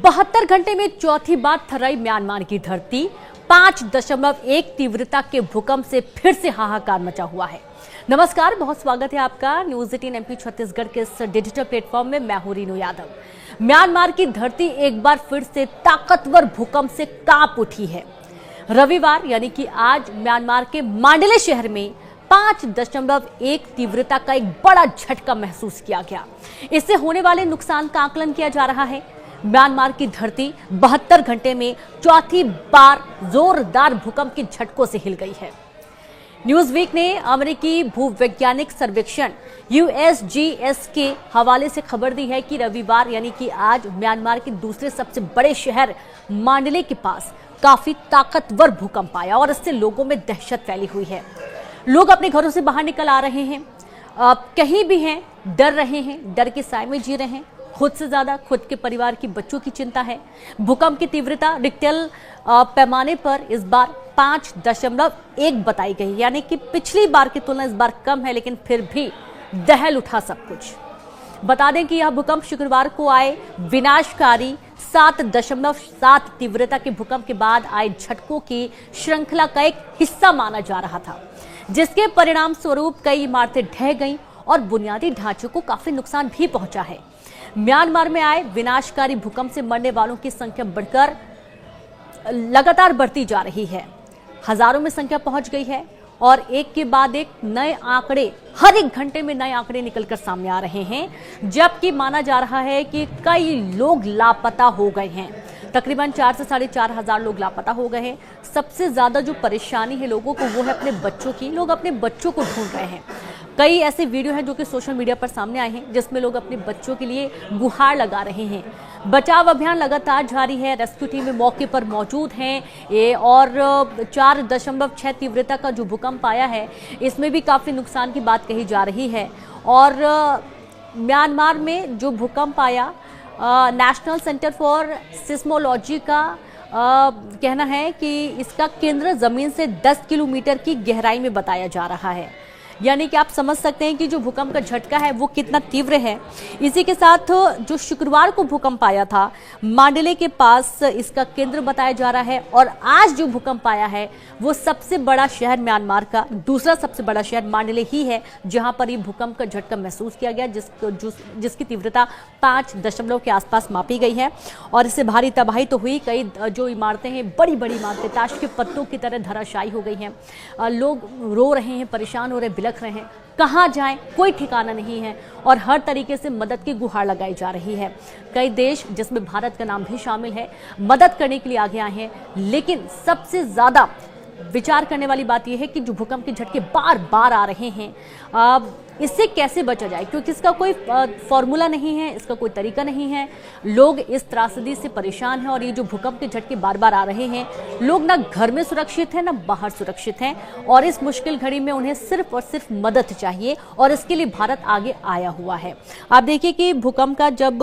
72 घंटे में चौथी बार थर्राई म्यांमार की धरती। 5.1 तीव्रता के भूकंप से फिर से हाहाकार मचा हुआ है। नमस्कार, बहुत स्वागत है आपका न्यूज 18 एमपी छत्तीसगढ़ के इस डिजिटल प्लेटफॉर्म में। मैं हूं रीनू यादव। म्यांमार की धरती एक बार फिर से ताकतवर भूकंप से कांप उठी है। रविवार यानी कि आज म्यांमार के मांडले शहर में 5.1 तीव्रता का एक बड़ा झटका महसूस किया गया। इससे होने वाले नुकसान का आकलन किया जा रहा है। म्यांमार की धरती 72 घंटे में चौथी बार जोरदार भूकंप के झटकों से हिल गई है। न्यूज वीक ने अमेरिकी भूवैज्ञानिक सर्वेक्षण USGS के हवाले से खबर दी है कि रविवार यानी कि आज म्यांमार के दूसरे सबसे बड़े शहर मांडले के पास काफी ताकतवर भूकंप आया और इससे लोगों में दहशत फैली हुई है। लोग अपने घरों से बाहर निकल आ रहे हैं, कहीं भी हैं, डर रहे हैं, डर के साए में जी रहे हैं। खुद से ज्यादा खुद के परिवार की बच्चों की चिंता है। भूकंप की तीव्रता रिक्टर पैमाने पर इस बार 5.1 बताई गई, यानी कि पिछली बार की तुलना इस बार कम है, लेकिन फिर भी दहल उठा सब कुछ। बता दें कि यह भूकंप शुक्रवार को आए विनाशकारी 7.7 तीव्रता के भूकंप के बाद आए झटकों की श्रृंखला का एक हिस्सा माना जा रहा था, जिसके परिणाम स्वरूप कई इमारतें ढह गईं और बुनियादी ढांचे को काफी नुकसान भी पहुंचा है। म्यांमार में आए विनाशकारी भूकंप से मरने वालों की संख्या बढ़कर लगातार बढ़ती जा रही है। हजारों में संख्या पहुंच गई है और एक के बाद एक नए आंकड़े, हर एक घंटे में नए आंकड़े निकलकर सामने आ रहे हैं, जबकि माना जा रहा है कि कई लोग लापता हो गए हैं। तकरीबन 4 से 4.5 हजार लोग लापता हो गए हैं। सबसे ज्यादा जो परेशानी है लोगों को वो है अपने बच्चों की। लोग अपने बच्चों को ढूंढ रहे हैं। कई ऐसे वीडियो हैं जो कि सोशल मीडिया पर सामने आए हैं, जिसमें लोग अपने बच्चों के लिए गुहार लगा रहे हैं। बचाव अभियान लगातार जारी है। रेस्क्यू टीमें मौके पर मौजूद हैं और 4.6 तीव्रता का जो भूकंप आया है, इसमें भी काफी नुकसान की बात कही जा रही है। और म्यांमार में जो भूकंप आया, नेशनल सेंटर फॉर सिस्मोलॉजी का कहना है कि इसका केंद्र जमीन से 10 किलोमीटर की गहराई में बताया जा रहा है। यानी कि आप समझ सकते हैं कि जो भूकंप का झटका है वो कितना तीव्र है। इसी के साथ जो शुक्रवार को भूकंप आया था मांडले के पास, इसका केंद्र बताया जा रहा है। और आज जो भूकंप आया है वो सबसे बड़ा शहर म्यांमार का दूसरा सबसे बड़ा शहर मांडले ही है, जहां पर ये भूकंप का झटका महसूस किया गया, जिसकी तीव्रता 5 के आसपास मापी गई है। और इससे भारी तबाही तो हुई। कई जो इमारतें हैं, बड़ी बड़ी इमारतें ताश के पत्तों की तरह धराशायी हो गई हैं। लोग रो रहे हैं, परेशान हो रहे, बिलख रहे हैं। कहां जाएं कोई ठिकाना नहीं है और हर तरीके से मदद की गुहार लगाई जा रही है। कई देश, जिसमें भारत का नाम भी शामिल है, मदद करने के लिए आगे आए हैं। लेकिन सबसे ज्यादा विचार करने वाली बात यह है कि जो भूकंप के झटके बार बार आ रहे हैं, इससे कैसे बचा जाए, क्योंकि इसका कोई फॉर्मूला नहीं है, इसका कोई तरीका नहीं है। लोग इस त्रासदी से परेशान हैं और ये जो भूकंप के झटके बार बार आ रहे हैं, लोग ना घर में सुरक्षित हैं ना बाहर सुरक्षित हैं और इस मुश्किल घड़ी में उन्हें सिर्फ और सिर्फ मदद चाहिए और इसके लिए भारत आगे आया हुआ है। आप देखिए कि भूकंप का जब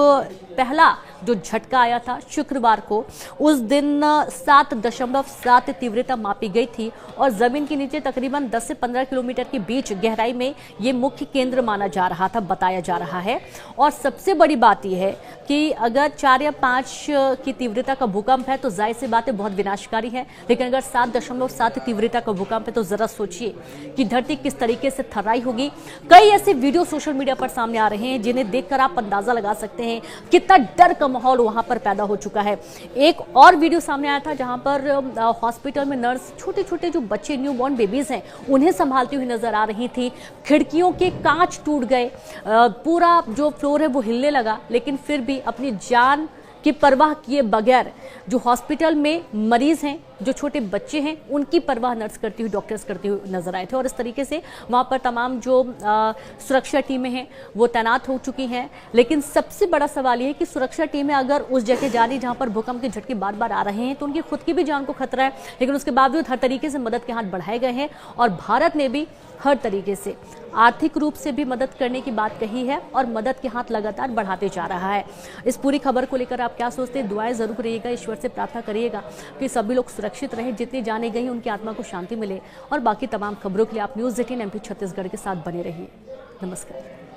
पहला जो झटका आया था शुक्रवार को, उस दिन 7.7 तीव्रता मापी गई थी और जमीन के नीचे तकरीबन 10 से 15 किलोमीटर के बीच गहराई में ये मुख्य केंद्र माना जा रहा था, बताया जा रहा है। और सबसे बड़ी बात यह है कि अगर 4 या 5 की तीव्रता का भूकंप है तो जाहिर सी बात है बहुत विनाशकारी है, लेकिन अगर 7.7 तीव्रता का भूकंप है तो जरा सोचिए कि धरती किस तरीके से थर्राई होगी। कई ऐसे वीडियो सोशल मीडिया पर सामने आ रहे हैं जिन्हें देखकर आप अंदाजा लगा सकते हैं कितना डर का माहौल वहां पर पैदा हो चुका है। एक और वीडियो सामने आया था जहां पर हॉस्पिटल में नर्स छोटे छोटे जो बच्चे, न्यूबॉर्न बेबीज हैं, उन्हें संभालती हुई नजर आ रही थी। खिड़कियों के कांच टूट गए, पूरा जो फ्लोर है वो हिलने लगा, लेकिन फिर भी अपनी जान की परवाह किए बगैर जो हॉस्पिटल में मरीज हैं, जो छोटे बच्चे हैं, उनकी परवाह नर्स करती हुई, डॉक्टर्स करती हुई नजर आए थे। और इस तरीके से वहां पर तमाम जो सुरक्षा टीमें हैं वो तैनात हो चुकी हैं। लेकिन सबसे बड़ा सवाल ये है कि सुरक्षा टीमें अगर उस जगह जा रही जहां पर भूकंप के झटके बार बार आ रहे हैं तो उनकी खुद की भी जान को खतरा है, लेकिन उसके बावजूद हर तरीके से मदद के हाथ बढ़ाए गए हैं और भारत ने भी हर तरीके से आर्थिक रूप से भी मदद करने की बात कही है और मदद के हाथ लगातार बढ़ाते जा रहा है। इस पूरी खबर को लेकर आप क्या सोचते हैं? दुआएं जरूर करिएगा, ईश्वर से प्रार्थना करिएगा कि सभी लोग सुरक्षित रहें, जितनी जाने गई उनकी आत्मा को शांति मिले। और बाकी तमाम खबरों के लिए आप न्यूज 18 एमपी छत्तीसगढ़ के साथ बने रहिए। नमस्कार।